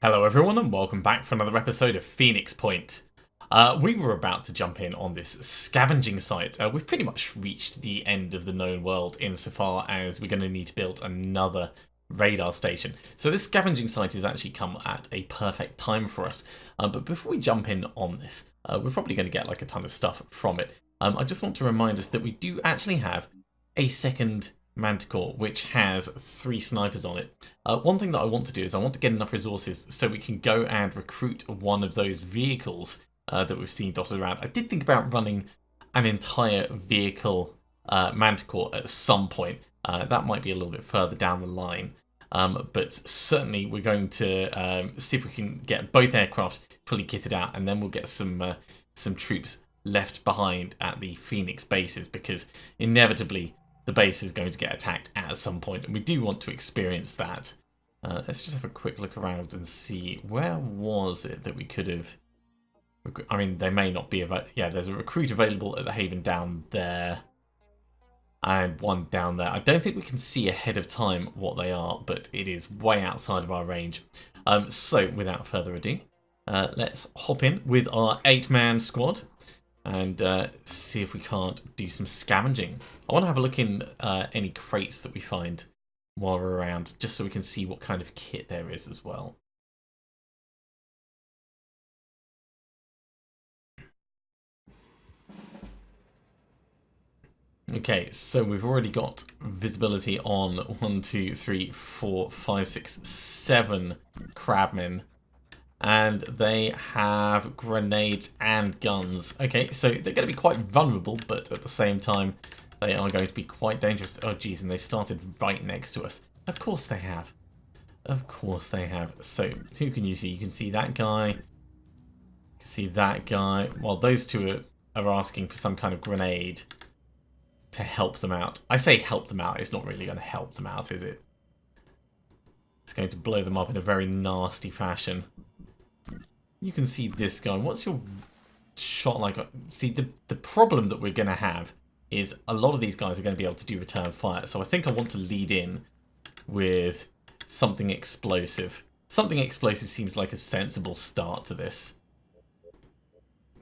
Hello everyone and welcome back for another episode of Phoenix Point. We were about to jump in on this scavenging site. We've pretty much reached the end of the known world insofar as we're going to need to build another radar station. So this scavenging site has actually come at a perfect time for us. But before we jump in on this, we're probably going to get like a ton of stuff from it. I just want to remind us that we do actually have a second Manticore, which has 3 snipers on it. One thing that I want to do is I want to get enough resources so we can go and recruit one of those vehicles that we've seen dotted around. I did think about running an entire vehicle Manticore at some point. That might be a little bit further down the line. But certainly we're going to see if we can get both aircraft fully kitted out, and then we'll get some troops left behind at the Phoenix bases, because inevitably the base is going to get attacked at some point, and we do want to experience that. Let's just have a quick look around and see, where was it that we could have... I mean, they may not be... Yeah, there's a recruit available at the Haven down there, and one down there. I don't think we can see ahead of time what they are, but it is way outside of our range. So, without further ado, let's hop in with our 8-man squad and see if we can't do some scavenging. I want to have a look in any crates that we find while we're around, just so we can see what kind of kit there is as well. Okay, so we've already got visibility on 1, 2, 3, 4, 5, 6, 7 crabmen. And they have grenades and guns. Okay, so they're going to be quite vulnerable, but at the same time, they are going to be quite dangerous. Oh, geez, and they've started right next to us. Of course they have. Of course they have. So, who can you see? You can see that guy. You can see that guy. Well, those two are asking for some kind of grenade to help them out. I say help them out. It's not really going to help them out, is it? It's going to blow them up in a very nasty fashion. You can see this guy. What's your shot like? See, the problem that we're going to have is a lot of these guys are going to be able to do return fire. So I think I want to lead in with something explosive. Something explosive seems like a sensible start to this.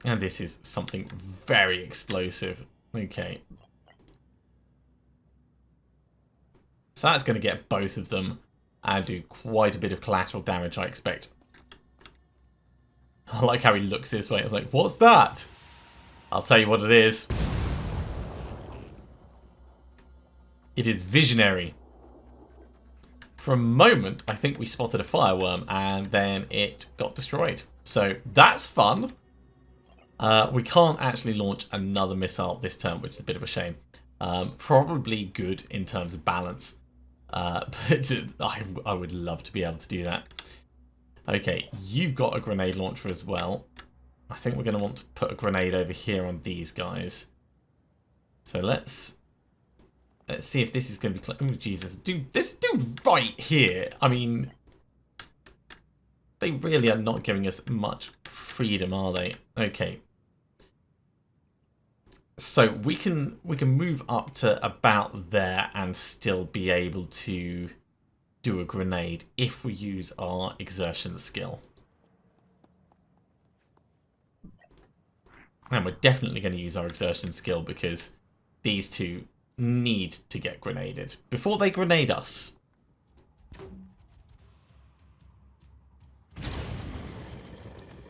And this is something very explosive. Okay. So that's going to get both of them and do quite a bit of collateral damage, I expect. I like how he looks this way. I was like, what's that? I'll tell you what it is. It is visionary. For a moment, I think we spotted a fireworm, and then it got destroyed. So that's fun. We can't actually launch another missile this turn, which is a bit of a shame. Probably good in terms of balance. But I would love to be able to do that. Okay, you've got a grenade launcher as well. I think we're going to want to put a grenade over here on these guys. So let's see if this is going to be... Oh, Jesus. This dude right here. I mean, they really are not giving us much freedom, are they? Okay. So we can move up to about there and still be able to do a grenade if we use our exertion skill. And we're definitely going to use our exertion skill because these two need to get grenaded before they grenade us.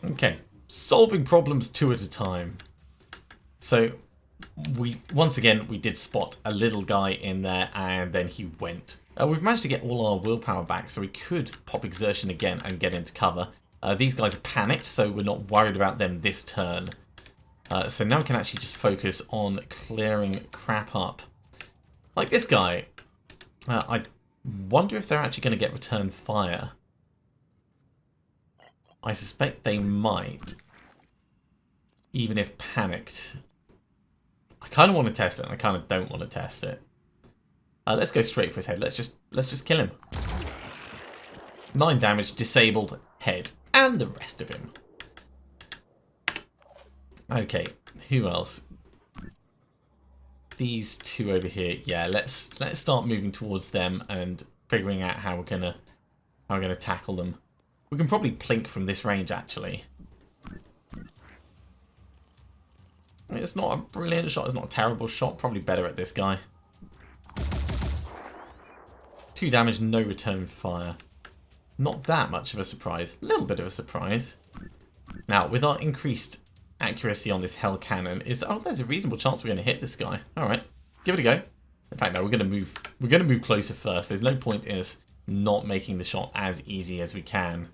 Okay, solving problems 2 at a time. So once again we did spot a little guy in there, and then he went. We've managed to get all our willpower back, so we could pop exertion again and get into cover. These guys are panicked, so we're not worried about them this turn. So now we can actually just focus on clearing crap up. Like this guy. I wonder if they're actually going to get return fire. I suspect they might, even if panicked. I kind of want to test it, and I kind of don't want to test it. Let's go straight for his head. Let's just kill him. 9 damage, disabled, head, and the rest of him. Okay, who else? These two over here. Yeah, let's start moving towards them and figuring out how we're gonna tackle them. We can probably plink from this range, actually. It's not a brilliant shot. It's not a terrible shot. Probably better at this guy. 2 damage, no return fire. Not that much of a surprise. A little bit of a surprise. Now, with our increased accuracy on this Hell Cannon, there's a reasonable chance we're going to hit this guy. Alright, give it a go. In fact, no, we're going to move closer first. There's no point in us not making the shot as easy as we can.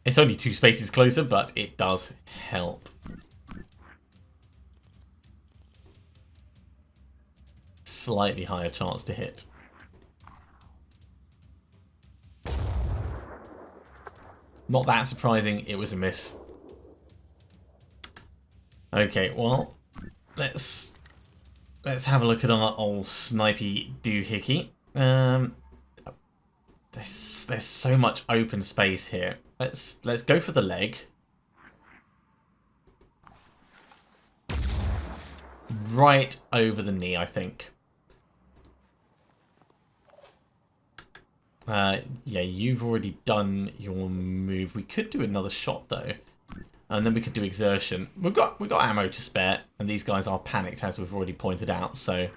It's only 2 spaces closer, but it does help. Slightly higher chance to hit. Not that surprising, it was a miss. Okay, well, let's have a look at our old snipey doohickey. There's so much open space here. Let's go for the leg. Right over the knee, I think. Yeah, you've already done your move. We could do another shot though, and then we could do exertion. We got ammo to spare, and these guys are panicked, as we've already pointed out. So,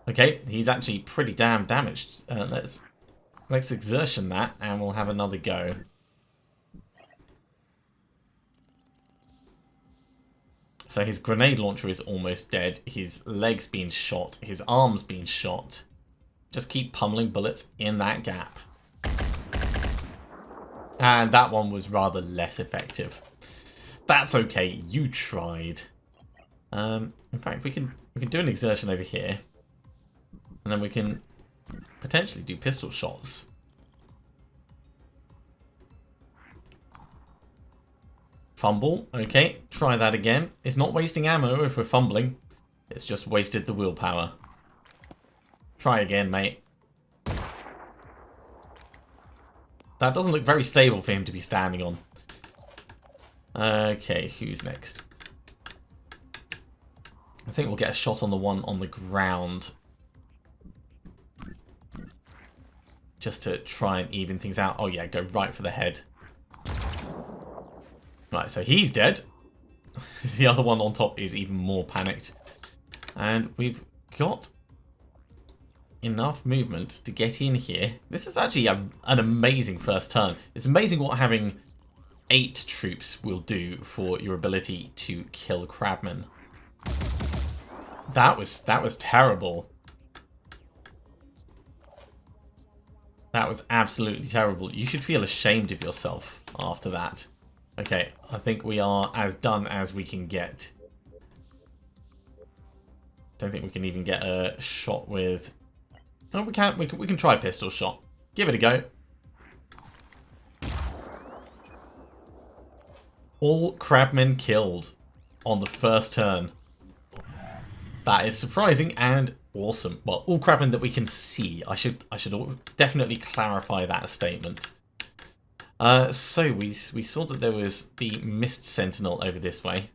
okay, he's actually pretty damn damaged. Let's exertion that, and we'll have another go. So his grenade launcher is almost dead. His leg's been shot. His arm's been shot. Just keep pummeling bullets in that gap. And that one was rather less effective. That's okay, you tried. In fact, we can do an exertion over here. And then we can potentially do pistol shots. Fumble, okay, try that again. It's not wasting ammo if we're fumbling. It's just wasted the willpower. Try again, mate. That doesn't look very stable for him to be standing on. Okay, who's next? I think we'll get a shot on the one on the ground. Just to try and even things out. Oh yeah, go right for the head. Right, so he's dead. The other one on top is even more panicked. And we've got enough movement to get in here. This is actually an amazing first turn. It's amazing what having 8 troops will do for your ability to kill crabmen. That was terrible. That was absolutely terrible. You should feel ashamed of yourself after that. Okay, I think we are as done as we can get. Don't think we can even get a shot with... No, we can't. We can try pistol shot. Give it a go. All crabmen killed on the first turn. That is surprising and awesome. Well, all crabmen that we can see. I should definitely clarify that statement. So we saw that there was the Mist Sentinel over this way.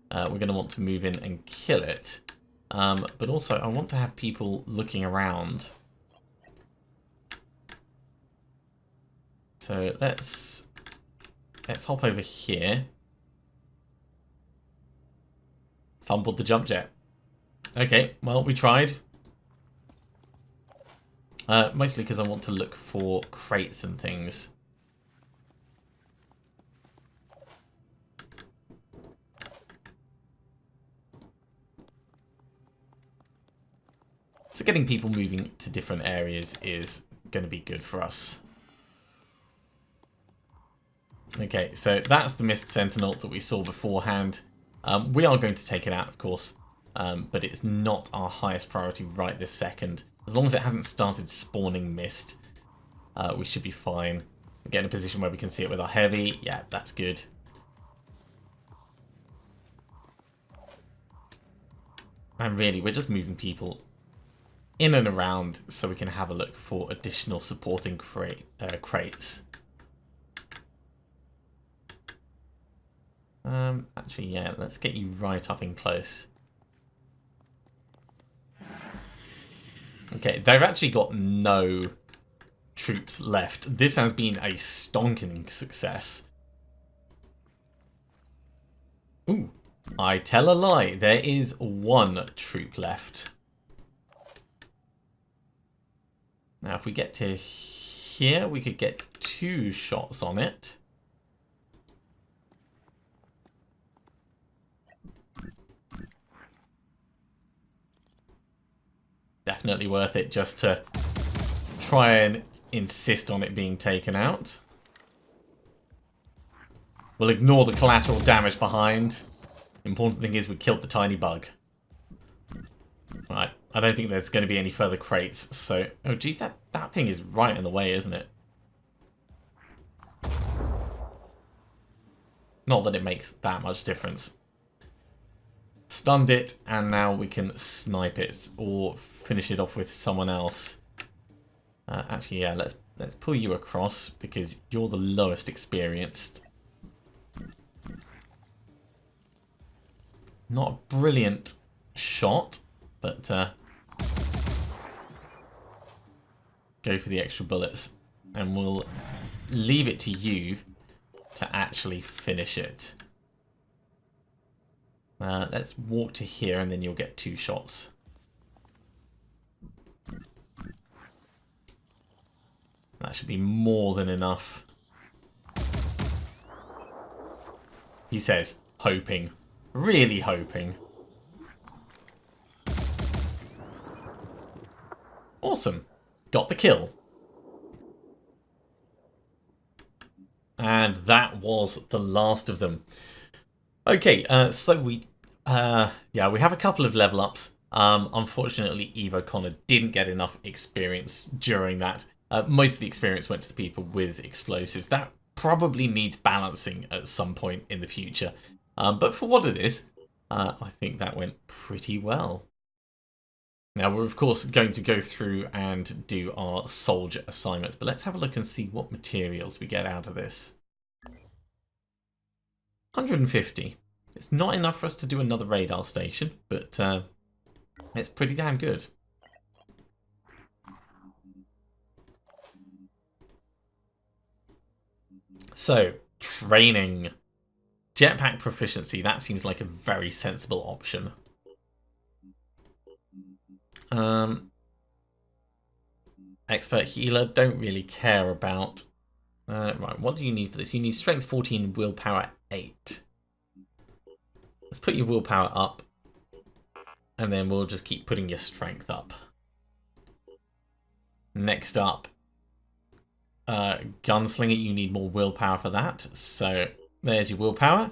We're going to want to move in and kill it. But also I want to have people looking around. So let's hop over here. Fumbled the jump jet. Okay, well, we tried. Mostly because I want to look for crates and things. So getting people moving to different areas is going to be good for us. Okay, so that's the Mist Sentinel that we saw beforehand. We are going to take it out, of course, but it's not our highest priority right this second. As long as it hasn't started spawning mist, we should be fine. We get in a position where we can see it with our heavy. Yeah, that's good. And really, we're just moving people in and around so we can have a look for additional supporting crates. Actually, yeah, let's get you right up in close. Okay, they've actually got no troops left. This has been a stonking success. Ooh, I tell a lie. There is one troop left. Now, if we get to here, we could get 2 shots on it. Definitely worth it just to try and insist on it being taken out. We'll ignore the collateral damage behind. Important thing is we killed the tiny bug. Right, I don't think there's going to be any further crates, so... Oh, geez, that thing is right in the way, isn't it? Not that it makes that much difference. Stunned it, and now we can snipe it, or finish it off with someone else. Actually, yeah, let's pull you across, because you're the lowest experienced. Not a brilliant shot, but go for the extra bullets, and we'll leave it to you to actually finish it. Let's walk to here, and then you'll get 2 shots. That should be more than enough. He says, hoping. Really hoping. Awesome. Got the kill. And that was the last of them. Okay, so we have a couple of level ups. Unfortunately, Eve O'Connor didn't get enough experience during that. Most of the experience went to the people with explosives. That probably needs balancing at some point in the future. But for what it is, I think that went pretty well. Now, we're of course going to go through and do our soldier assignments, but let's have a look and see what materials we get out of this. 150. It's not enough for us to do another radar station, but it's pretty damn good. So, training. Jetpack proficiency, that seems like a very sensible option. Expert healer, don't really care about. Right, what do you need for this? You need strength 14, willpower 8. Let's put your willpower up, and then we'll just keep putting your strength up. Next up, gunslinger, you need more willpower for that. So there's your willpower.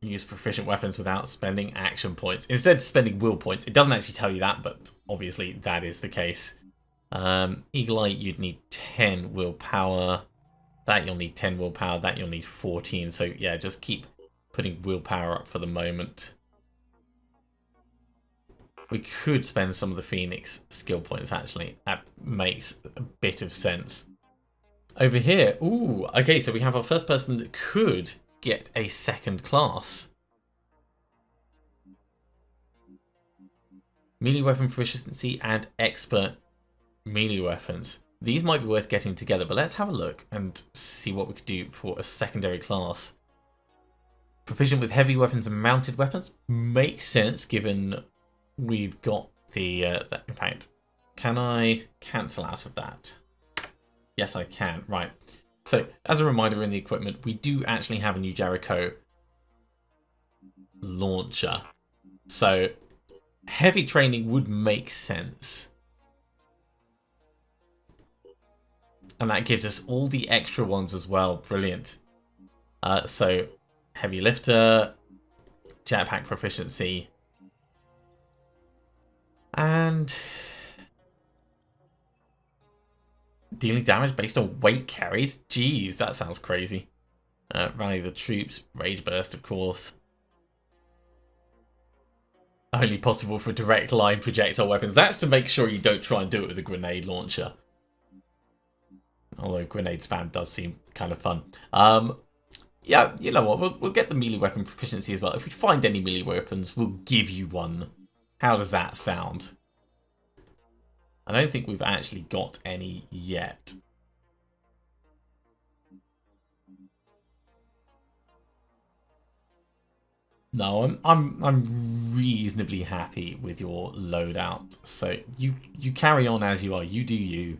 Use proficient weapons without spending action points. Instead of spending will points. It doesn't actually tell you that, but obviously that is the case. Eagle Eye, you'd need 10 willpower. That you'll need 10 willpower. That you'll need 14. So yeah, just keep putting willpower up for the moment. We could spend some of the Phoenix skill points, actually. That makes a bit of sense. Over here, ooh, okay, so we have our first person that could get a second class. Melee weapon proficiency and expert melee weapons. These might be worth getting together, but let's have a look and see what we could do for a secondary class. Proficient with heavy weapons and mounted weapons makes sense given we've got the in fact, can I cancel out of that? Yes, I can. Right. So, as a reminder in the equipment, we do actually have a new Jericho launcher. So, heavy training would make sense. And that gives us all the extra ones as well. Brilliant. So, heavy lifter, jetpack proficiency, and dealing damage based on weight carried. Jeez, that sounds crazy. Rally the troops, rage burst, of course. Only possible for direct line projectile weapons. That's to make sure you don't try and do it with a grenade launcher. Although grenade spam does seem kind of fun. Yeah, you know what? We'll get the melee weapon proficiency as well. If we find any melee weapons, we'll give you one. How does that sound? I don't think we've actually got any yet. No, I'm reasonably happy with your loadout. So you carry on as you are. You do you.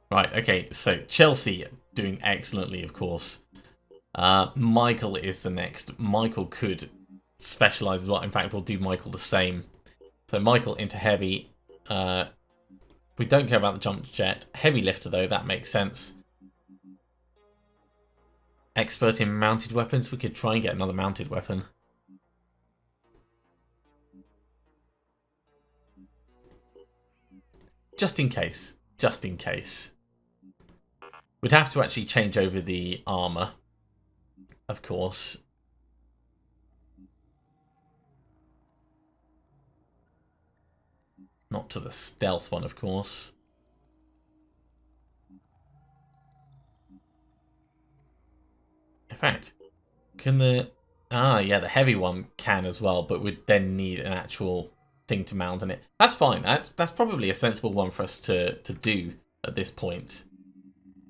Right. Okay. So Chelsea doing excellently, of course. Michael is the next. Michael could specialize as well. In fact, we'll do Michael the same. So Michael into heavy. We don't care about the jump jet. Heavy lifter though, that makes sense. Expert in mounted weapons. We could try and get another mounted weapon. Just in case. Just in case. We'd have to actually change over the armor, of course. Not to the stealth one, of course. In fact, can the... Ah, yeah, the heavy one can as well, but we'd then need an actual thing to mount on it. That's fine. That's probably a sensible one for us to do at this point.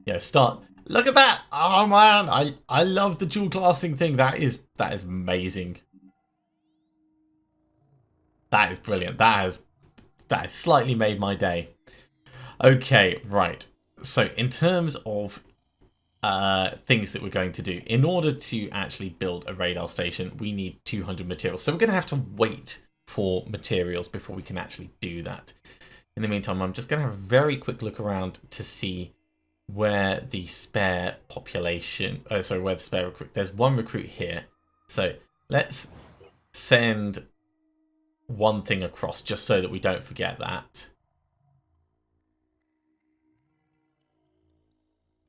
Yeah, start... Look at that! Oh, man! I love the dual classing thing. That is amazing. That is brilliant. That has slightly made my day. Okay, right. So in terms of things that we're going to do, in order to actually build a radar station, we need 200 materials. So we're going to have to wait for materials before we can actually do that. In the meantime, I'm just going to have a very quick look around to see where the spare population... Oh, sorry, where the spare recruit... There's one recruit here. So let's send one thing across just so that we don't forget that.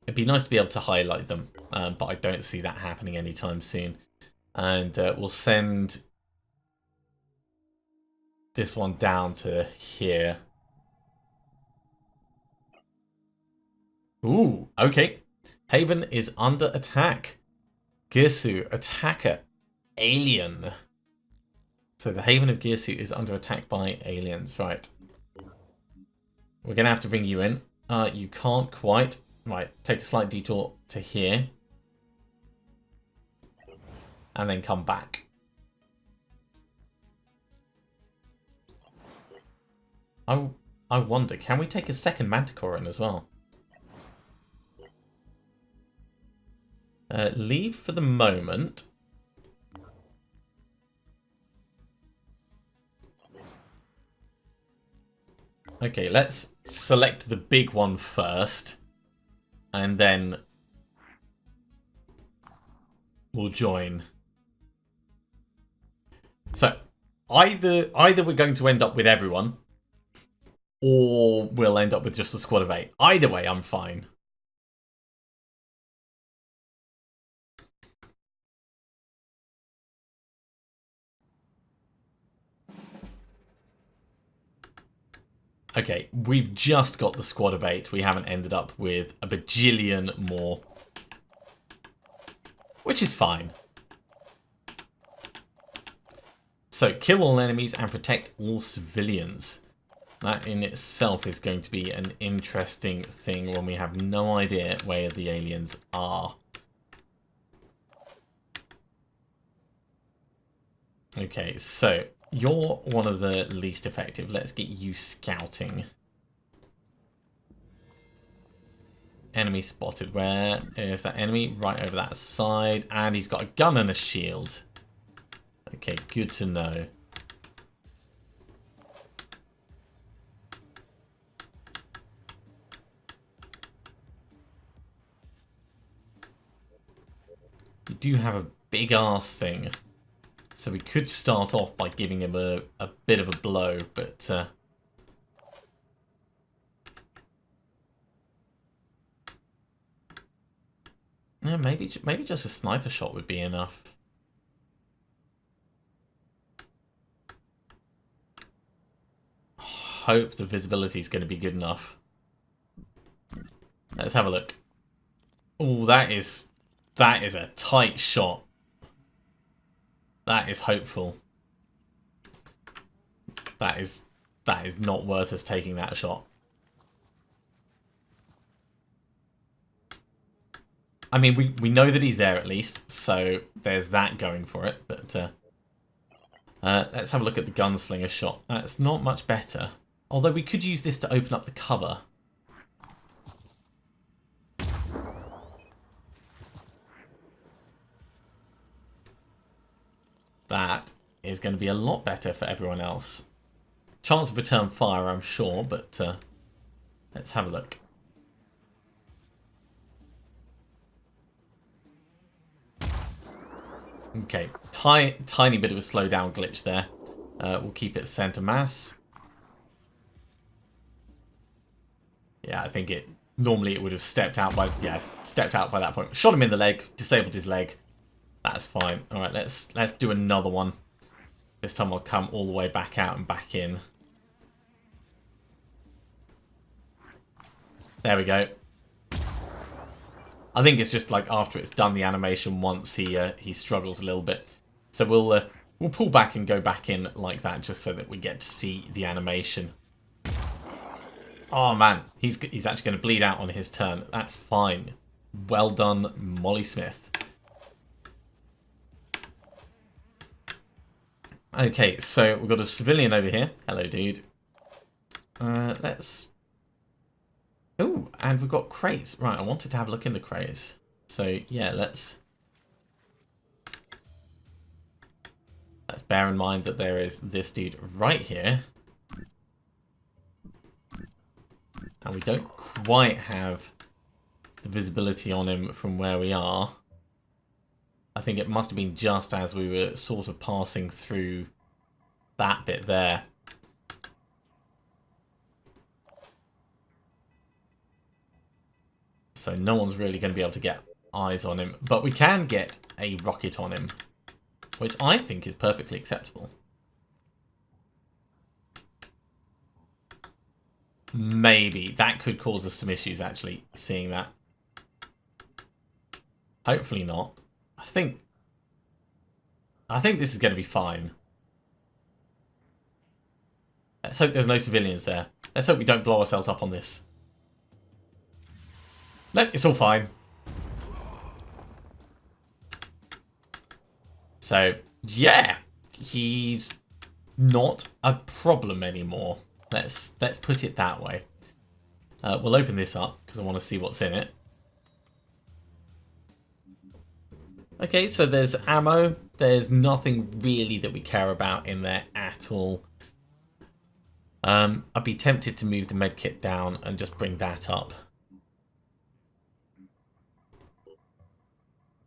It'd be nice to be able to highlight them, but I don't see that happening anytime soon. And we'll send this one down to here. Ooh, okay. Haven is under attack. Girsu, attacker, alien. So the Haven of Girsu is under attack by aliens, right. We're going to have to bring you in. You can't quite. Right, take a slight detour to here. And then come back. I wonder, can we take a second Manticore in as well? Leave for the moment. Okay, let's select the big one first. And then we'll join. So either we're going to end up with everyone, or we'll end up with just a squad of 8. Either way, I'm fine. Okay, we've just got the squad of 8. We haven't ended up with a bajillion more. Which is fine. So, kill all enemies and protect all civilians. That in itself is going to be an interesting thing when we have no idea where the aliens are. Okay, so you're one of the least effective. Let's get you scouting. Enemy spotted. Where is that enemy? Right over that side. And he's got a gun and a shield. Okay, good to know. You do have a big ass thing. So we could start off by giving him a bit of a blow, but... yeah, maybe just a sniper shot would be enough. Hope the visibility is going to be good enough. Let's have a look. Oh, that is That is a tight shot. That is hopeful. That is not worth us taking that shot. I mean, we know that he's there at least, so there's that going for it. But let's have a look at the gunslinger shot. That's not much better. Although we could use this to open up the cover. That is going to be a lot better for everyone else. Chance of return fire, I'm sure, but let's have a look. Okay, tiny bit of a slowdown glitch there. We'll keep it center mass. Yeah, I think normally it would have stepped out by that point. Shot him in the leg, disabled his leg. That's fine. All right, let's do another one. This time I'll come all the way back out and back in. There we go. I think it's just like after it's done the animation once he struggles a little bit. So we'll pull back and go back in like that just so that we get to see the animation. Oh man, he's actually going to bleed out on his turn. That's fine. Well done, Molly Smith. Okay, so we've got a civilian over here. Hello, dude. Let's... Oh, and we've got crates. Right, I wanted to have a look in the crates. So, yeah, let's bear in mind that there is this dude right here. And we don't quite have the visibility on him from where we are. I think it must have been just as we were sort of passing through that bit there. So no one's really going to be able to get eyes on him. But we can get a rocket on him, which I think is perfectly acceptable. Maybe. That could cause us some issues, actually, seeing that. Hopefully not. I think this is going to be fine. Let's hope there's no civilians there. Let's hope we don't blow ourselves up on this. No, it's all fine. So, yeah. He's not a problem anymore. Let's put it that way. We'll open this up because I want to see what's in it. Okay, so there's ammo. There's nothing really that we care about in there at all. I'd be tempted to move the medkit down and just bring that up.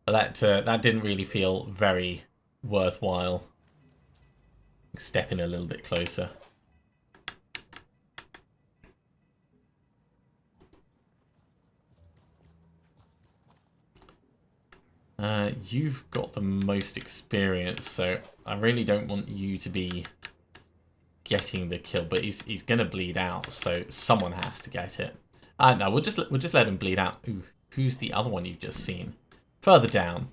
But that didn't really feel very worthwhile. Step in a little bit closer. You've got the most experience, so I really don't want you to be getting the kill. But he's gonna bleed out, so someone has to get it. No, we'll just let him bleed out. Ooh, who's the other one you've just seen? Further down.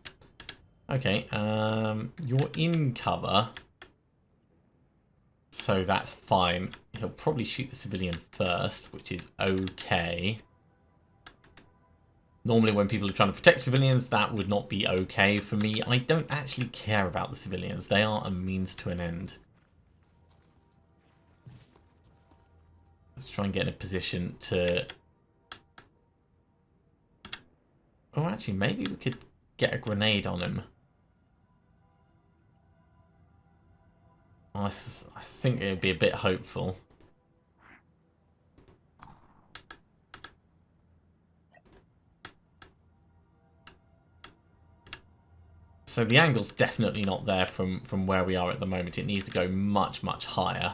Okay, you're in cover, so that's fine. He'll probably shoot the civilian first, which is okay. Normally when people are trying to protect civilians, that would not be okay for me. I don't actually care about the civilians. They are a means to an end. Let's try and get in a position to... Oh, actually, maybe we could get a grenade on him. I think it would be a bit hopeful. So the angle's definitely not there from where we are at the moment. It needs to go much, much higher.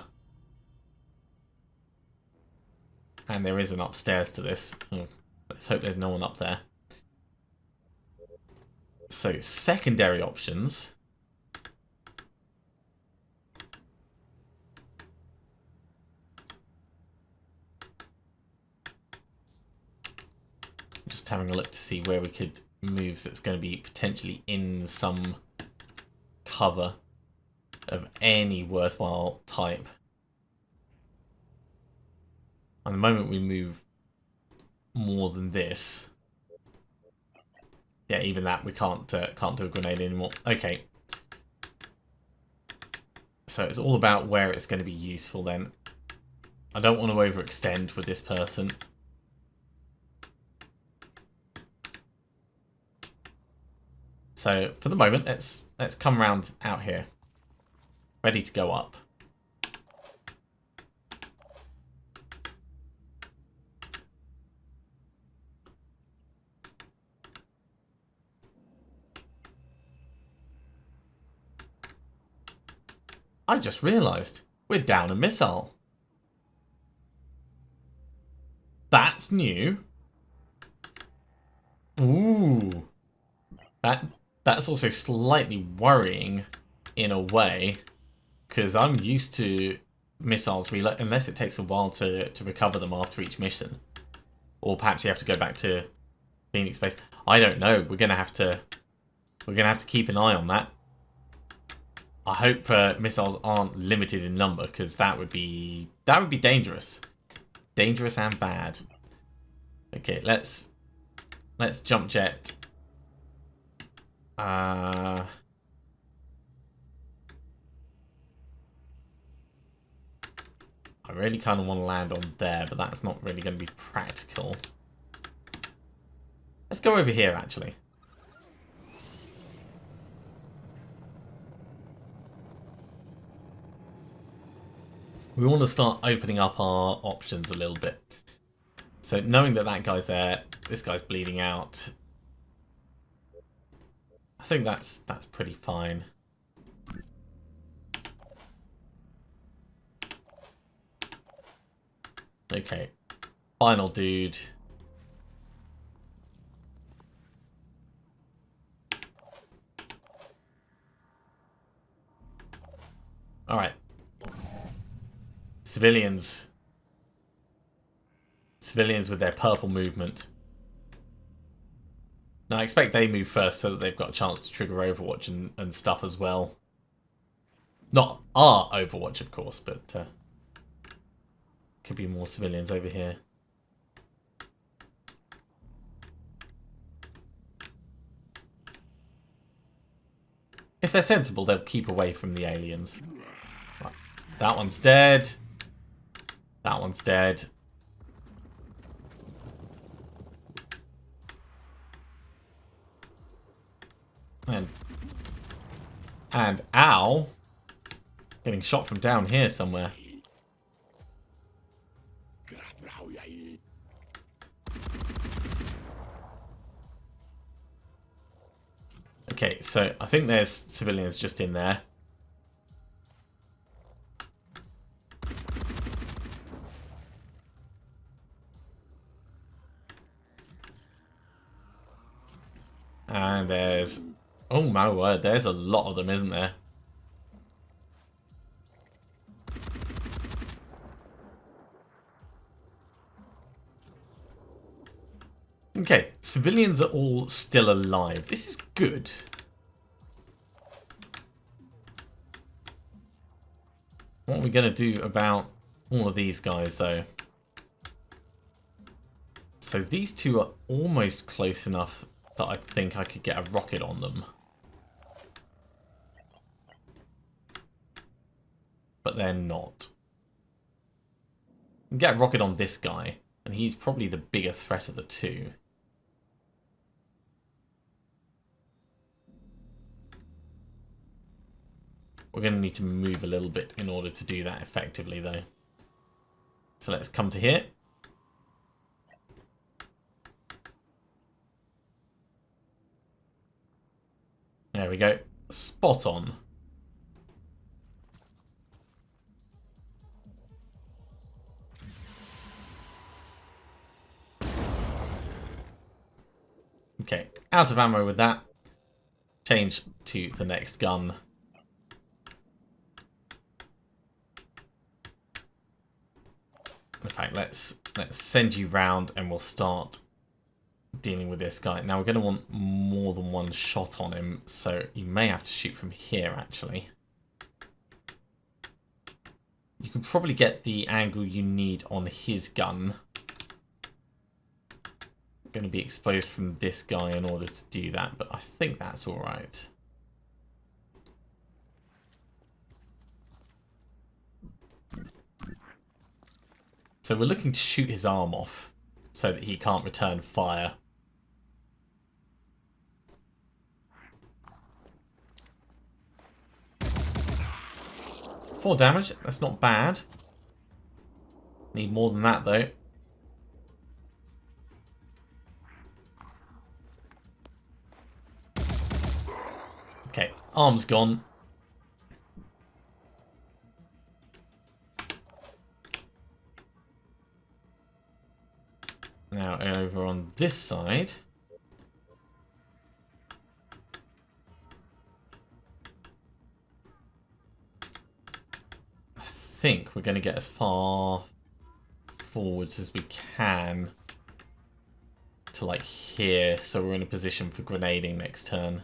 And there is an upstairs to this. Oh, let's hope there's no one up there. So, secondary options. Just having a look to see where we could moves that's going to be potentially in some cover of any worthwhile type. And the moment we move more than this, yeah, even that we can't do a grenade anymore. Okay, so it's all about where it's going to be useful then. I don't want to overextend with this person. So for the moment, let's come round out here, ready to go up. I just realised we're down a missile. That's new. Ooh. That's also slightly worrying in a way, because I'm used to missiles reload unless it takes a while to recover them after each mission. Or perhaps you have to go back to Phoenix base. I don't know. We're gonna have to keep an eye on that. I hope missiles aren't limited in number, because that would be dangerous. Dangerous and bad. Okay, let's jump jet. I really kind of want to land on there, but that's not really going to be practical. Let's go over here, actually. We want to start opening up our options a little bit. So knowing that that guy's there, this guy's bleeding out, I think that's pretty fine. Okay, final dude. All right. Civilians with their purple movement. Now I expect they move first so that they've got a chance to trigger Overwatch and stuff as well. Not our Overwatch, of course, but could be more civilians over here. If they're sensible, they'll keep away from the aliens. Right. That one's dead. That one's dead. And ow, getting shot from down here somewhere. Okay, so I think there's civilians just in there. And there's... oh my word, there's a lot of them, isn't there? Okay, civilians are all still alive. This is good. What are we going to do about all of these guys, though? So these two are almost close enough that I think I could get a rocket on them. But they're not. I can get a rocket on this guy, and he's probably the bigger threat of the two. We're going to need to move a little bit in order to do that effectively, though. So let's come to here. There we go. Spot on. Okay, out of ammo with that. Change to the next gun. In fact, let's send you round and we'll start dealing with this guy. Now we're going to want more than one shot on him, so you may have to shoot from here, actually. You can probably get the angle you need on his gun. Going to be exposed from this guy in order to do that, but I think that's all right. So we're looking to shoot his arm off so that he can't return fire. Four damage, that's not bad. Need more than that though. Okay, arm's gone. Now over on this side. I think we're going to get as far forwards as we can to like here, so we're in a position for grenading next turn.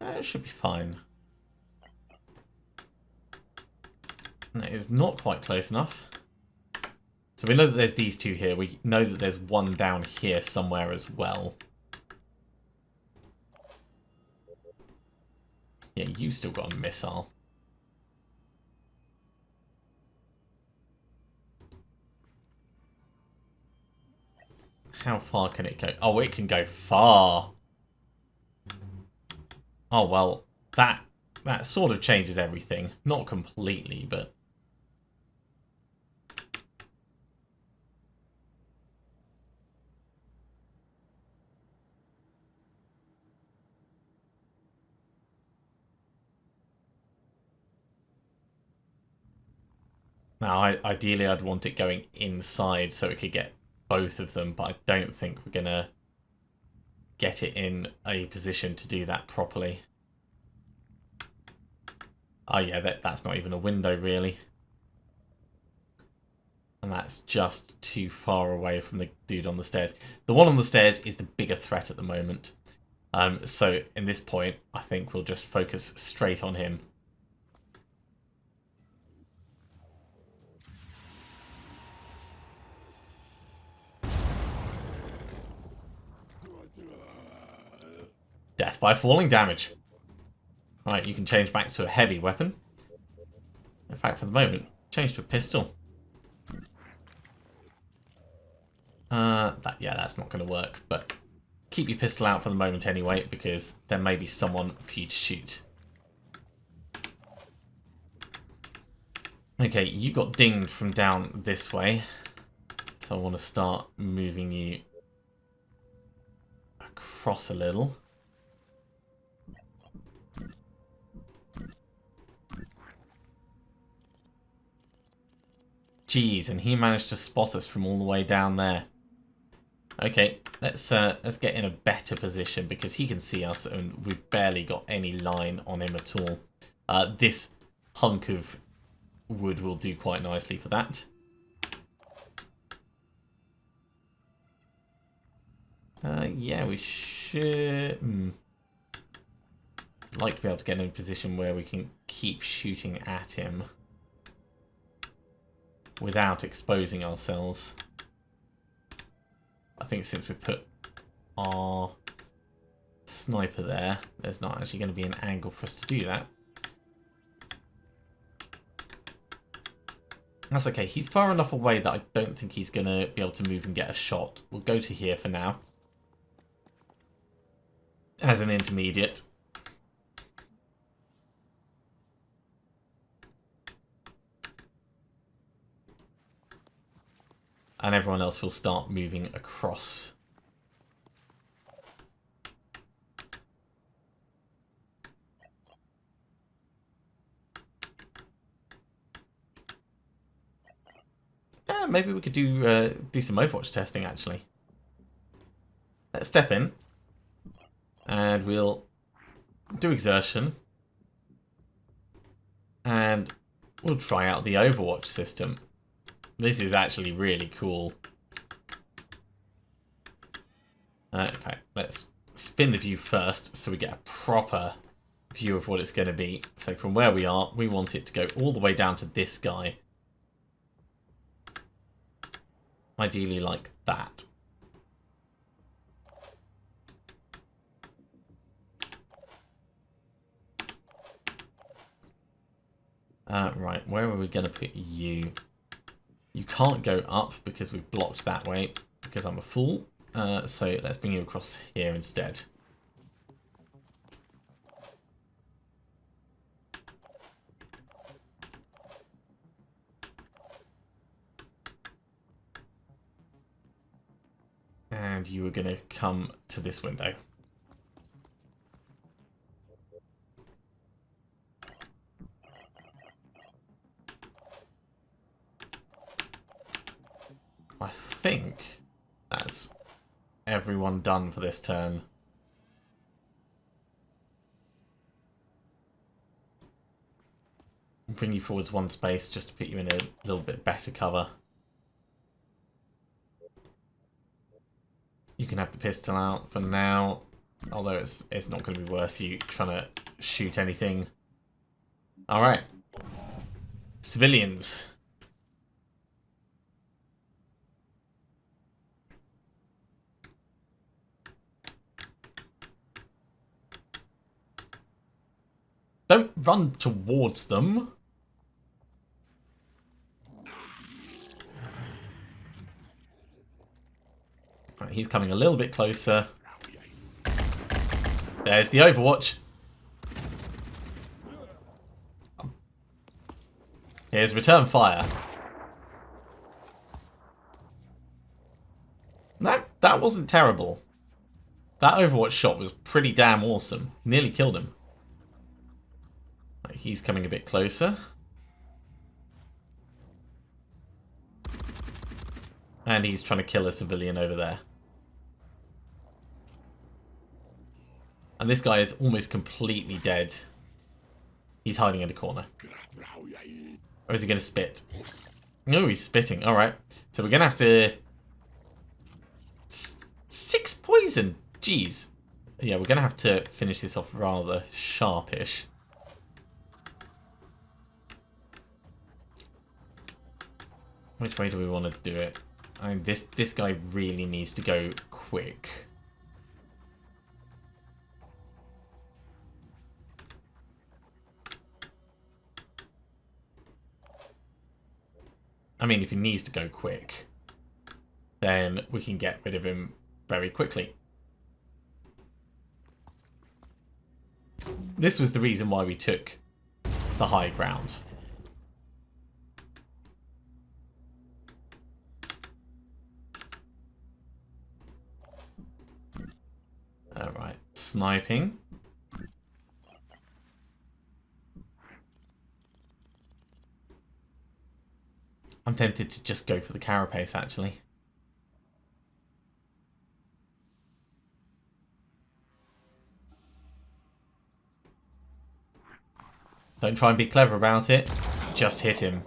It should be fine. And it is not quite close enough. So we know that there's these two here. We know that there's one down here somewhere as well. Yeah, you've still got a missile. How far can it go? Oh, it can go far. Oh, well, that sort of changes everything. Not completely, but... Now, ideally, I'd want it going inside so it could get both of them, but I don't think we're going to get it in a position to do that properly. Oh yeah, that's not even a window really. And that's just too far away from the dude on the stairs. The one on the stairs is the bigger threat at the moment. So in this point, I think we'll just focus straight on him. Death by falling damage. Right, you can change back to a heavy weapon. In fact, for the moment, change to a pistol. Yeah, that's not going to work, but keep your pistol out for the moment anyway, because there may be someone for you to shoot. Okay, you got dinged from down this way, so I want to start moving you across a little. Jeez, and he managed to spot us from all the way down there. Okay, let's get in a better position because he can see us and we've barely got any line on him at all. This hunk of wood will do quite nicely for that. Yeah, we should... I'd like to be able to get in a position where we can keep shooting at him without exposing ourselves. I think since we put our sniper there, there's not actually going to be an angle for us to do that. That's okay. He's far enough away that I don't think he's going to be able to move and get a shot. We'll go to here for now as an intermediate. And everyone else will start moving across. Yeah, maybe we could do some Overwatch testing actually. Let's step in, and we'll do exertion. And we'll try out the Overwatch system. This is actually really cool. In fact, let's spin the view first so we get a proper view of what it's going to be. So from where we are, we want it to go all the way down to this guy. Ideally like that. Right, where are we going to put you? You can't go up because we've blocked that way, because I'm a fool. So let's bring you across here instead. And you are going to come to this window. I think that's everyone done for this turn. I'll bring you forwards one space just to put you in a little bit better cover. You can have the pistol out for now, although it's not going to be worth you trying to shoot anything. All right, civilians. Don't run towards them. Right, he's coming a little bit closer. There's the Overwatch. Here's return fire. That wasn't terrible. That Overwatch shot was pretty damn awesome. Nearly killed him. Right, he's coming a bit closer. And he's trying to kill a civilian over there. And this guy is almost completely dead. He's hiding in a corner. Or is he going to spit? No, he's spitting. Alright. So we're going to have to... 6 poison. Jeez. Yeah, we're going to have to finish this off rather sharpish. Which way do we want to do it? I mean, this guy really needs to go quick. I mean, if he needs to go quick, then we can get rid of him very quickly. This was the reason why we took the high ground. Alright, sniping. I'm tempted to just go for the carapace, actually. Don't try and be clever about it. Just hit him.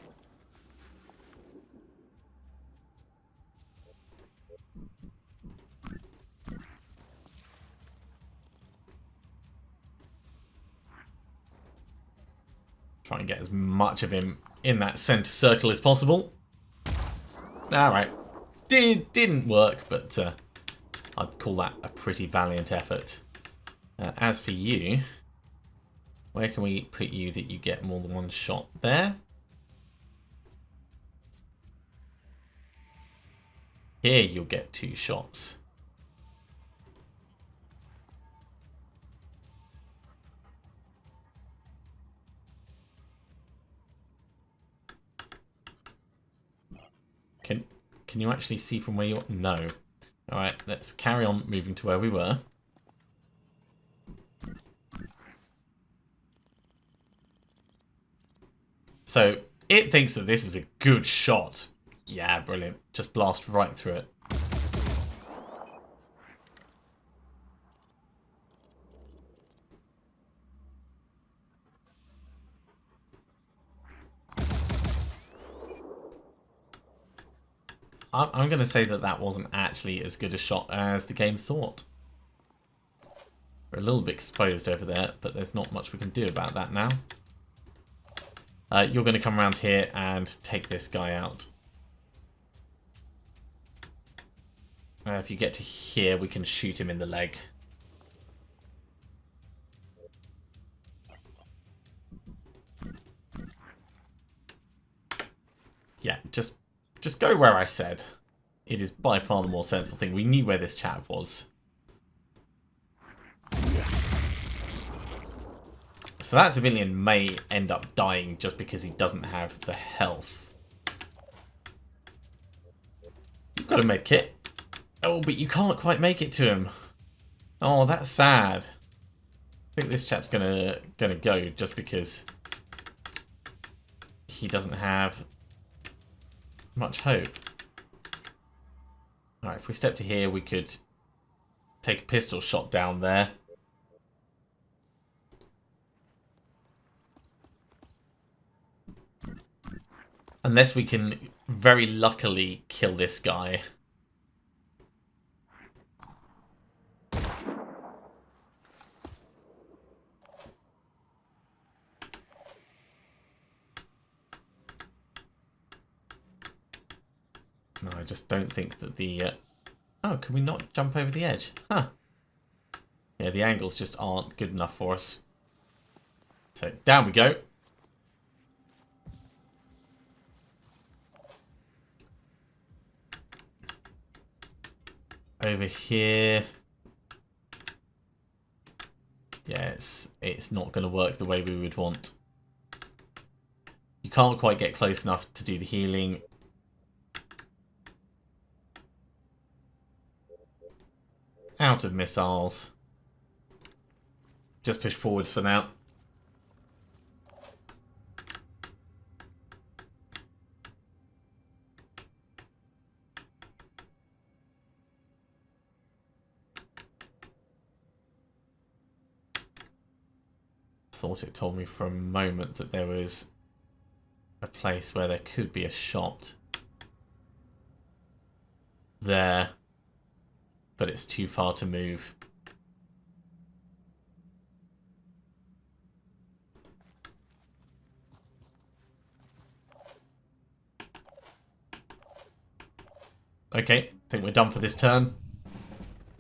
Try and get as much of him in that center circle as possible. Alright. Didn't work, but I'd call that a pretty valiant effort. As for you, where can we put you that you get more than one shot? There. Here you'll get 2 shots. Can you actually see from where you're... No. Alright, let's carry on moving to where we were. So, it thinks that this is a good shot. Yeah, brilliant. Just blast right through it. I'm going to say that that wasn't actually as good a shot as the game thought. We're a little bit exposed over there, but there's not much we can do about that now. You're going to come around here and take this guy out. If you get to here, we can shoot him in the leg. Yeah, just go where I said. It is by far the more sensible thing. We knew where this chap was. So that civilian may end up dying just because he doesn't have the health. You've got a med kit. Oh, but you can't quite make it to him. Oh, that's sad. I think this chap's gonna go just because he doesn't have much hope. Alright, if we step to here, we could take a pistol shot down there. Unless we can very luckily kill this guy. No, I just don't think that the... Oh, can we not jump over the edge? Huh. Yeah, the angles just aren't good enough for us. So, down we go. Over here. Yeah, it's not going to work the way we would want. You can't quite get close enough to do the healing. Out of missiles. Just push forwards for now. Thought it told me for a moment that there was a place where there could be a shot there, but it's too far to move. Okay, I think we're done for this turn.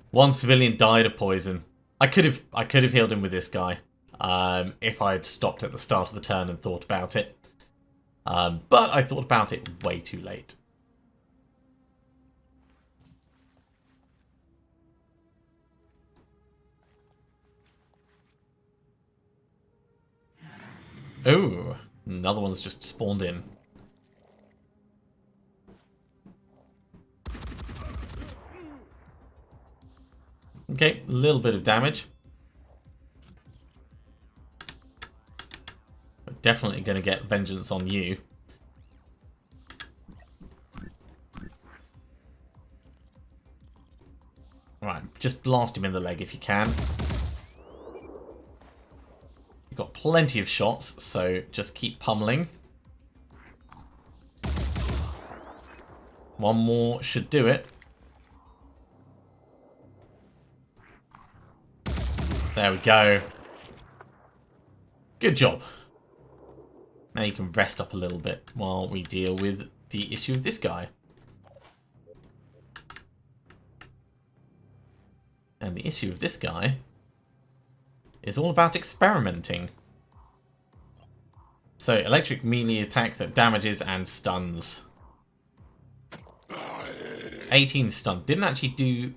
One civilian died of poison. I could have healed him with this guy. If I had stopped at the start of the turn and thought about it. But I thought about it way too late. Oh, another one's just spawned in. Okay, a little bit of damage. Definitely going to get vengeance on you. Right, just blast him in the leg if you can. You've got plenty of shots, so just keep pummeling. One more should do it. There we go. Good job. Now you can rest up a little bit while we deal with the issue of this guy. And the issue of this guy is all about experimenting. So, electric melee attack that damages and stuns. 18 stun. Didn't actually do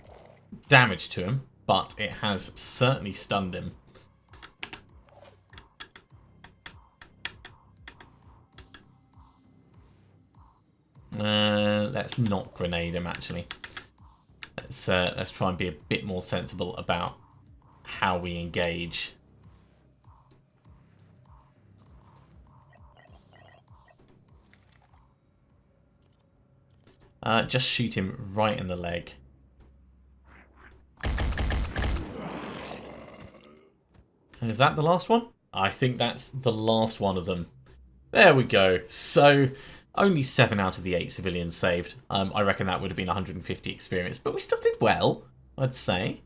damage to him, but it has certainly stunned him. Let's not grenade him, actually. Let's try and be a bit more sensible about how we engage. Just shoot him right in the leg. And is that the last one? I think that's the last one of them. There we go. So Only 7 out of the 8 civilians saved. I reckon that would have been 150 experience, but we still did well, I'd say.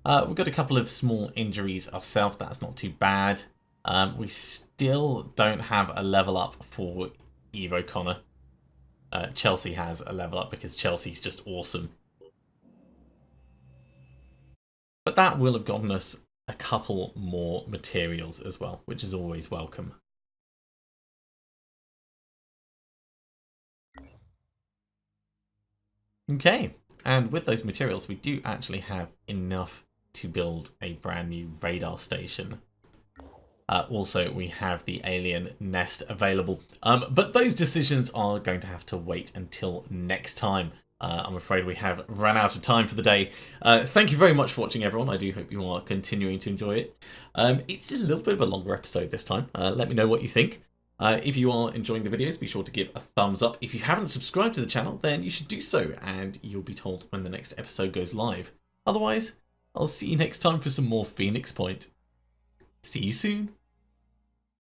We've got a couple of small injuries ourselves. That's not too bad. We still don't have a level up for Eve O'Connor. Chelsea has a level up because Chelsea's just awesome. But that will have gotten us a couple more materials as well, which is always welcome. Okay, and with those materials, we do actually have enough to build a brand new radar station. Also, we have the alien nest available. But those decisions are going to have to wait until next time. I'm afraid we have run out of time for the day. Thank you very much for watching, everyone. I do hope you are continuing to enjoy it. It's a little bit of a longer episode this time. Let me know what you think. If you are enjoying the videos, be sure to give a thumbs up. If you haven't subscribed to the channel, then you should do so, and you'll be told when the next episode goes live. Otherwise, I'll see you next time for some more Phoenix Point. See you soon.